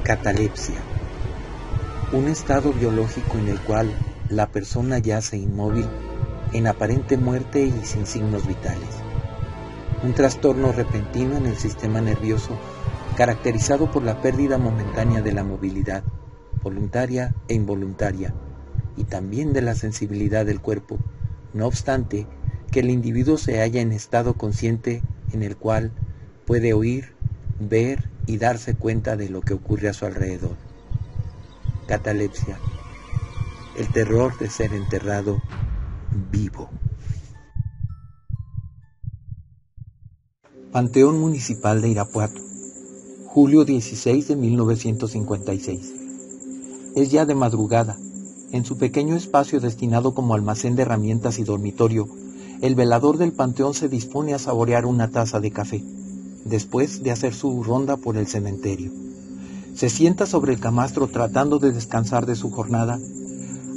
Catalepsia, un estado biológico en el cual la persona yace inmóvil, en aparente muerte y sin signos vitales. Un trastorno repentino en el sistema nervioso caracterizado por la pérdida momentánea de la movilidad, voluntaria e involuntaria, y también de la sensibilidad del cuerpo, no obstante que el individuo se halla en estado consciente en el cual puede oír, ver y darse cuenta de lo que ocurre a su alrededor. Catalepsia, el terror de ser enterrado vivo. Panteón Municipal de Irapuato, julio 16 de 1956. Es ya de madrugada. En su pequeño espacio destinado como almacén de herramientas y dormitorio, el velador del panteón se dispone a saborear una taza de café, después de hacer su ronda por el cementerio. Se sienta sobre el camastro tratando de descansar de su jornada,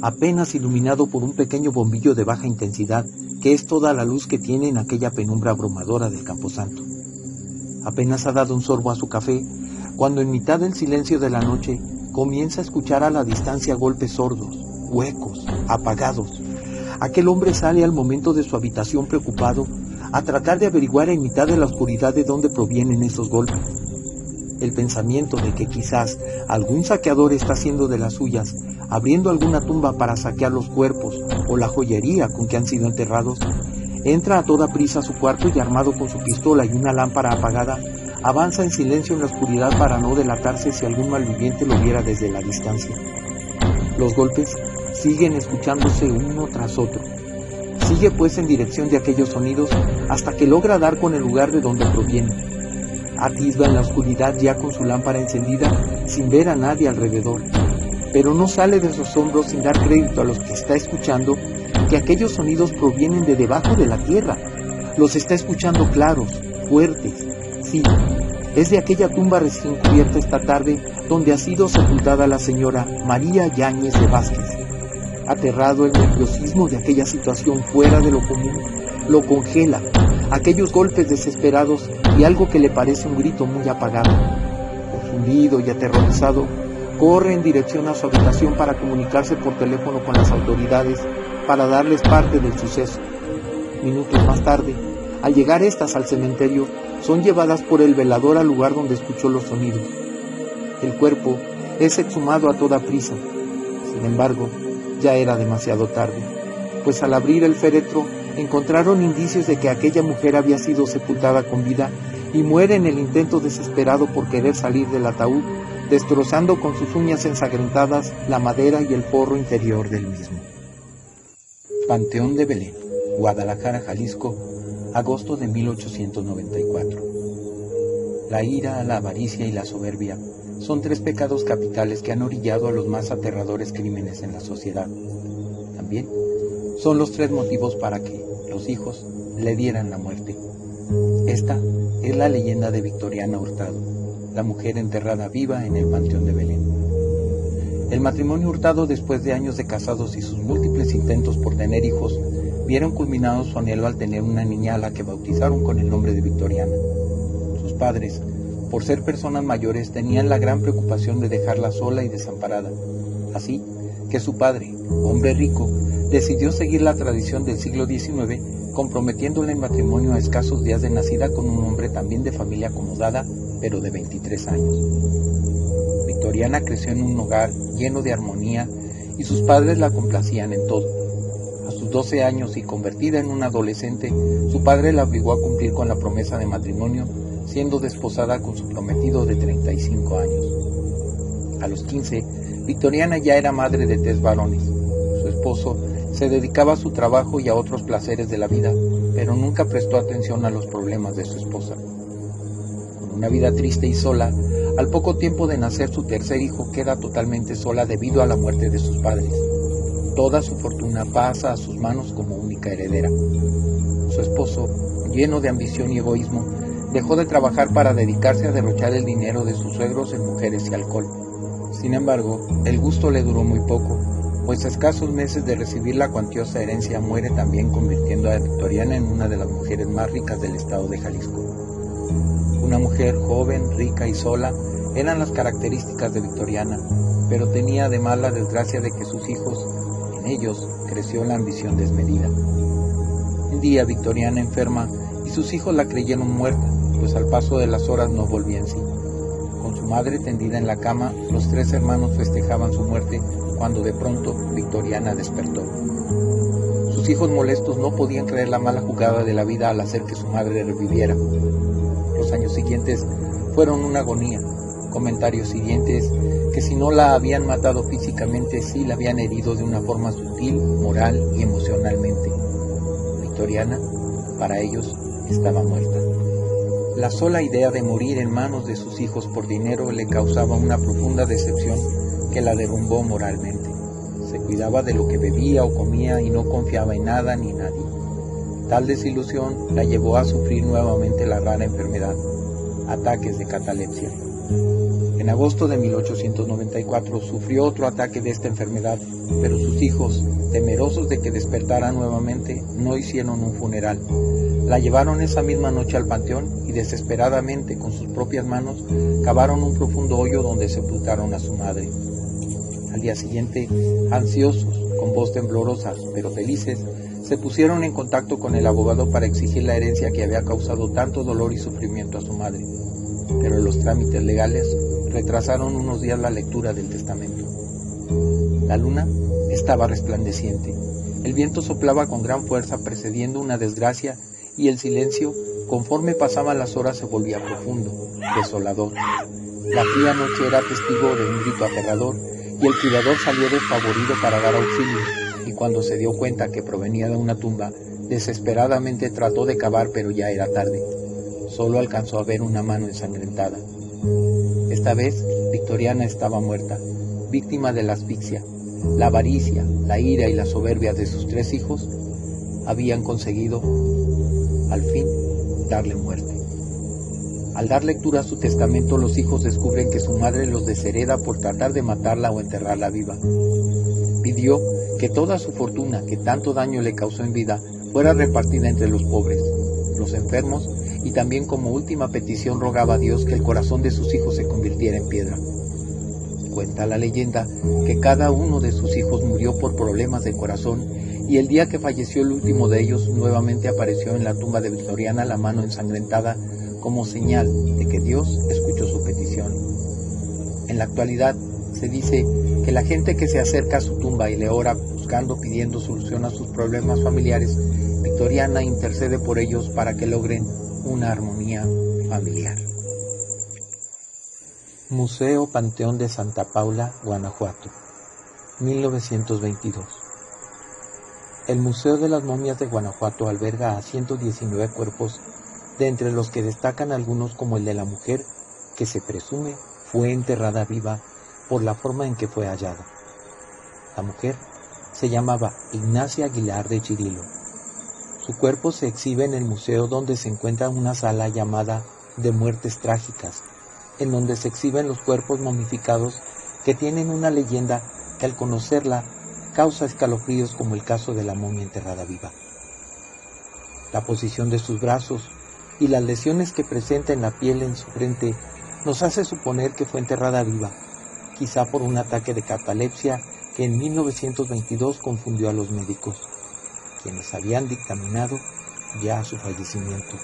apenas iluminado por un pequeño bombillo de baja intensidad, que es toda la luz que tiene en aquella penumbra abrumadora del camposanto. Apenas ha dado un sorbo a su café, cuando en mitad del silencio de la noche comienza a escuchar a la distancia golpes sordos, huecos, apagados. Aquel hombre sale al momento de su habitación preocupado a tratar de averiguar en mitad de la oscuridad de dónde provienen esos golpes. El pensamiento de que quizás algún saqueador está haciendo de las suyas, abriendo alguna tumba para saquear los cuerpos o la joyería con que han sido enterrados, entra a toda prisa a su cuarto y, armado con su pistola y una lámpara apagada, avanza en silencio en la oscuridad para no delatarse si algún malviviente lo viera desde la distancia. Los golpes siguen escuchándose uno tras otro. Sigue pues en dirección de aquellos sonidos hasta que logra dar con el lugar de donde provienen. Atisba en la oscuridad ya con su lámpara encendida sin ver a nadie alrededor, pero no sale de sus asombros sin dar crédito a los que está escuchando que aquellos sonidos provienen de debajo de la tierra. Los está escuchando claros, fuertes. Sí, es de aquella tumba recién cubierta esta tarde donde ha sido sepultada la señora María Yáñez de Vázquez. Aterrado, el nerviosismo de aquella situación fuera de lo común lo congela. Aquellos golpes desesperados y algo que le parece un grito muy apagado. Confundido y aterrorizado, corre en dirección a su habitación para comunicarse por teléfono con las autoridades para darles parte del suceso. Minutos más tarde, al llegar estas al cementerio, son llevadas por el velador al lugar donde escuchó los sonidos. El cuerpo es exhumado a toda prisa. Sin embargo, ya era demasiado tarde, pues al abrir el féretro encontraron indicios de que aquella mujer había sido sepultada con vida y muere en el intento desesperado por querer salir del ataúd, destrozando con sus uñas ensangrentadas la madera y el forro interior del mismo. Panteón de Belén, Guadalajara, Jalisco, agosto de 1894. La ira, la avaricia y la soberbia son tres pecados capitales que han orillado a los más aterradores crímenes en la sociedad. También son los tres motivos para que los hijos le dieran la muerte. Esta es la leyenda de Victoriana Hurtado, la mujer enterrada viva en el Panteón de Belén. El matrimonio Hurtado, después de años de casados y sus múltiples intentos por tener hijos, vieron culminado su anhelo al tener una niña a la que bautizaron con el nombre de Victoriana. Sus padres, por ser personas mayores, tenían la gran preocupación de dejarla sola y desamparada. Así que su padre, hombre rico, decidió seguir la tradición del siglo XIX, comprometiéndola en matrimonio a escasos días de nacida con un hombre también de familia acomodada, pero de 23 años. Victoriana creció en un hogar lleno de armonía y sus padres la complacían en todo. A sus 12 años y convertida en una adolescente, su padre la obligó a cumplir con la promesa de matrimonio, siendo desposada con su prometido de 35 años. A los 15, Victoriana ya era madre de 3 varones. Su esposo se dedicaba a su trabajo y a otros placeres de la vida, pero nunca prestó atención a los problemas de su esposa. Con una vida triste y sola, al poco tiempo de nacer su tercer hijo queda totalmente sola debido a la muerte de sus padres. Toda su fortuna pasa a sus manos como única heredera. Su esposo, lleno de ambición y egoísmo, dejó de trabajar para dedicarse a derrochar el dinero de sus suegros en mujeres y alcohol. Sin embargo, el gusto le duró muy poco, pues a escasos meses de recibir la cuantiosa herencia muere también, convirtiendo a Victoriana en una de las mujeres más ricas del estado de Jalisco. Una mujer joven, rica y sola, Eran las características de Victoriana, pero tenía además la desgracia de que sus hijos, en ellos, creció la ambición desmedida. Un día Victoriana enferma y sus hijos la creyeron muerta, pues al paso de las horas no volvía en sí. Con su madre tendida en la cama, los 3 hermanos festejaban su muerte cuando de pronto Victoriana despertó. Sus hijos molestos no podían creer la mala jugada de la vida al hacer que su madre reviviera. Los años siguientes fueron una agonía, comentarios hirientes que si no la habían matado físicamente, sí la habían herido de una forma sutil, moral y emocionalmente. Victoriana, para ellos, estaba muerta. La sola idea de morir en manos de sus hijos por dinero le causaba una profunda decepción que la derrumbó moralmente. Se cuidaba de lo que bebía o comía y no confiaba en nada ni nadie. Tal desilusión la llevó a sufrir nuevamente la rara enfermedad, ataques de catalepsia. En agosto de 1894 sufrió otro ataque de esta enfermedad, pero sus hijos, temerosos de que despertara nuevamente, no hicieron un funeral. La llevaron esa misma noche al panteón y desesperadamente, con sus propias manos, cavaron un profundo hoyo donde sepultaron a su madre. Al día siguiente, ansiosos, con voz temblorosa, pero felices, se pusieron en contacto con el abogado para exigir la herencia que había causado tanto dolor y sufrimiento a su madre. Pero los trámites legales retrasaron unos días la lectura del testamento. La luna estaba resplandeciente. El viento soplaba con gran fuerza precediendo una desgracia y el silencio, conforme pasaban las horas, se volvía profundo, desolador. La fría noche era testigo de un grito aterrador y el cuidador salió despavorido para dar auxilio, y cuando se dio cuenta que provenía de una tumba, desesperadamente trató de cavar, pero ya era tarde. Solo alcanzó a ver una mano ensangrentada. Esta vez, Victoriana estaba muerta, víctima de la asfixia. La avaricia, la ira y la soberbia de sus 3 hijos habían conseguido, al fin, darle muerte. Al dar lectura a su testamento, los hijos descubren que su madre los deshereda por tratar de matarla o enterrarla viva. Pidió que toda su fortuna, que tanto daño le causó en vida, fuera repartida entre los pobres, los enfermos, y también como última petición rogaba a Dios que el corazón de sus hijos se convirtiera en piedra. Cuenta la leyenda que cada uno de sus hijos murió por problemas de corazón, y el día que falleció el último de ellos, nuevamente apareció en la tumba de Victoriana la mano ensangrentada como señal de que Dios escuchó su petición. En la actualidad se dice que la gente que se acerca a su tumba y le ora buscando, pidiendo solución a sus problemas familiares, Victoriana intercede por ellos para que logren una armonía familiar. Museo Panteón de Santa Paula, Guanajuato, 1922. El Museo de las Momias de Guanajuato alberga a 119 cuerpos, de entre los que destacan algunos como el de la mujer, que se presume fue enterrada viva por la forma en que fue hallada. La mujer se llamaba Ignacia Aguilar de Chirilo. Su cuerpo se exhibe en el museo, donde se encuentra una sala llamada de muertes trágicas, en donde se exhiben los cuerpos momificados que tienen una leyenda que al conocerla causa escalofríos, como el caso de la momia enterrada viva. La posición de sus brazos y las lesiones que presenta en la piel en su frente nos hace suponer que fue enterrada viva, quizá por un ataque de catalepsia que en 1922 confundió a los médicos, quienes habían dictaminado ya su fallecimiento.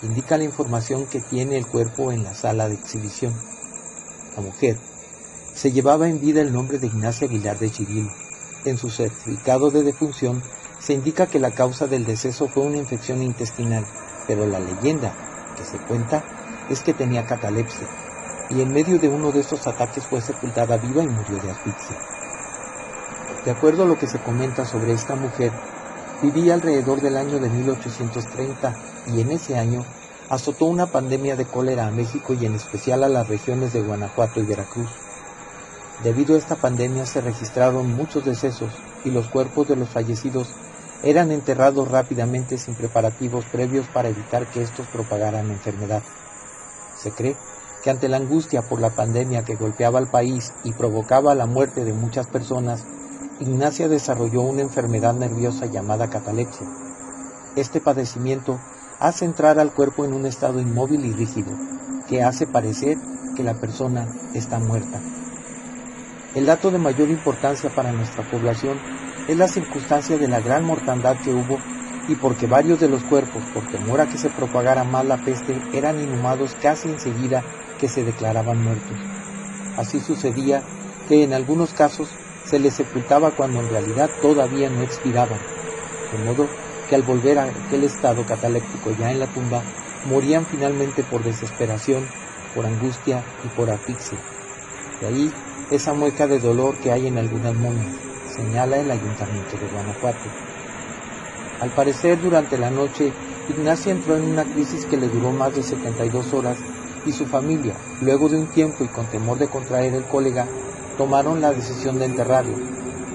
Indica la información que tiene el cuerpo en la sala de exhibición. La mujer se llevaba en vida el nombre de Ignacia Aguilar de Chirilo. En su certificado de defunción se indica que la causa del deceso fue una infección intestinal, pero la leyenda que se cuenta es que tenía catalepsia, y en medio de uno de estos ataques fue sepultada viva y murió de asfixia. De acuerdo a lo que se comenta sobre esta mujer, vivía alrededor del año de 1830, y en ese año azotó una pandemia de cólera a México y en especial a las regiones de Guanajuato y Veracruz. Debido a esta pandemia se registraron muchos decesos y los cuerpos de los fallecidos eran enterrados rápidamente sin preparativos previos para evitar que estos propagaran la enfermedad. Se cree que ante la angustia por la pandemia que golpeaba al país y provocaba la muerte de muchas personas, Ignacia desarrolló una enfermedad nerviosa llamada catalepsia. Este padecimiento hace entrar al cuerpo en un estado inmóvil y rígido, que hace parecer que la persona está muerta. El dato de mayor importancia para nuestra población es la circunstancia de la gran mortandad que hubo y porque varios de los cuerpos, por temor a que se propagara más la peste, eran inhumados casi enseguida que se declaraban muertos. Así sucedía que en algunos casos se les sepultaba cuando en realidad todavía no expiraban, de modo que al volver a aquel estado cataléptico ya en la tumba, morían finalmente por desesperación, por angustia y por asfixia. De ahí esa mueca de dolor que hay en algunas momias, señala el Ayuntamiento de Guanajuato. Al parecer, durante la noche, Ignacia entró en una crisis que le duró más de 72 horas y su familia, luego de un tiempo y con temor de contraer el cólera, tomaron la decisión de enterrarla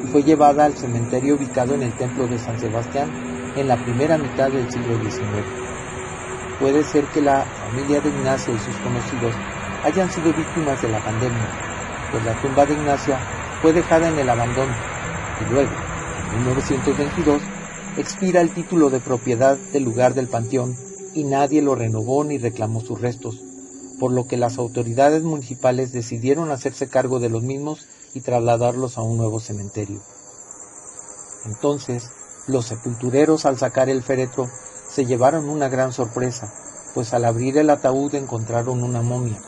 y fue llevada al cementerio ubicado en el templo de San Sebastián en la primera mitad del siglo XIX. Puede ser que la familia de Ignacia y sus conocidos hayan sido víctimas de la pandemia, pues la tumba de Ignacia fue dejada en el abandono y luego, en 1922, expira el título de propiedad del lugar del panteón y nadie lo renovó ni reclamó sus restos, por lo que las autoridades municipales decidieron hacerse cargo de los mismos y trasladarlos a un nuevo cementerio. Entonces, los sepultureros al sacar el féretro se llevaron una gran sorpresa, pues al abrir el ataúd encontraron una momia,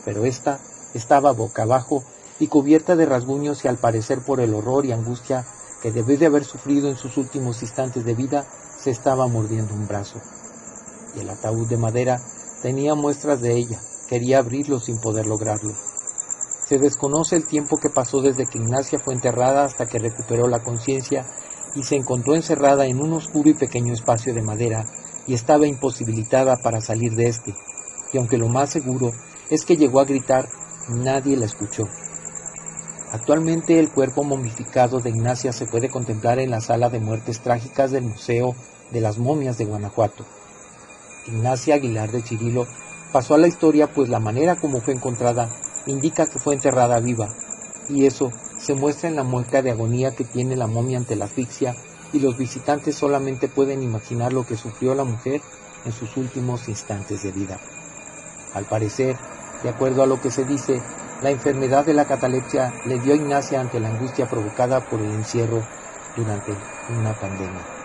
pero ésta estaba boca abajo y cubierta de rasguños y al parecer por el horror y angustia que debió de haber sufrido en sus últimos instantes de vida, se estaba mordiendo un brazo. Y el ataúd de madera tenía muestras de ella, quería abrirlo sin poder lograrlo. Se desconoce el tiempo que pasó desde que Ignacia fue enterrada hasta que recuperó la conciencia y se encontró encerrada en un oscuro y pequeño espacio de madera y estaba imposibilitada para salir de este, y aunque lo más seguro es que llegó a gritar, nadie la escuchó. Actualmente el cuerpo momificado de Ignacia se puede contemplar en la sala de muertes trágicas del Museo de las Momias de Guanajuato. Ignacia Aguilar de Chirilo pasó a la historia pues la manera como fue encontrada indica que fue enterrada viva, y eso se muestra en la mueca de agonía que tiene la momia ante la asfixia, y los visitantes solamente pueden imaginar lo que sufrió la mujer en sus últimos instantes de vida. Al parecer, de acuerdo a lo que se dice, la enfermedad de la catalepsia le dio a Ignacia ante la angustia provocada por el encierro durante una pandemia.